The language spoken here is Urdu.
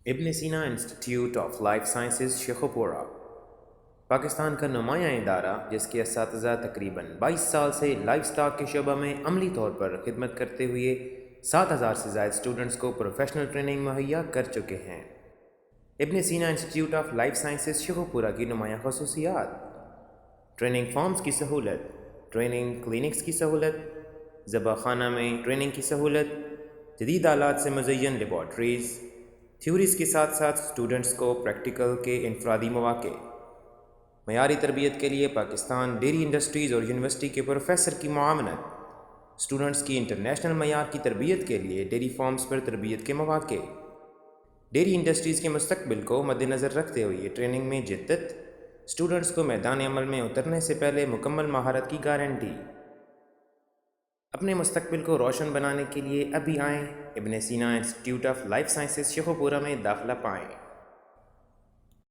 ابن Sina Institute of Life Sciences Sheikhupura Pakistan کا نمایاں ادارہ جس کے اساتذہ تقریباً 22 سال سے لائف سٹاک کے شعبہ میں عملی طور پر خدمت کرتے ہوئے 7,000 سے زائد اسٹوڈنٹس کو پروفیشنل ٹریننگ مہیا کر چکے ہیں۔ Ibn Sina Institute of Life Sciences Sheikhupura کی نمایاں خصوصیات: ٹریننگ فارمز کی سہولت، ٹریننگ کلینکس کی سہولت، ذبح خانہ میں ٹریننگ کی سہولت، جدید آلات سے مزین لیبارٹریز، تھیوریز کے ساتھ ساتھ اسٹوڈنٹس کو پریکٹیکل کے انفرادی مواقع، معیاری تربیت کے لیے پاکستان ڈیری انڈسٹریز اور یونیورسٹی کے پروفیسر کی معاونت، اسٹوڈنٹس کی انٹرنیشنل معیار کی تربیت کے لیے ڈیری فارمز پر تربیت کے مواقع، ڈیری انڈسٹریز کے مستقبل کو مد نظر رکھتے ہوئے ٹریننگ میں جدت، اسٹوڈنٹس کو میدان عمل میں اترنے سے پہلے مکمل مہارت کی گارنٹی۔ اپنے مستقبل کو روشن بنانے کے لیے ابھی آئیں، Ibn Sina Institute of Life Sciences Sheikhupura میں داخلہ پائیں۔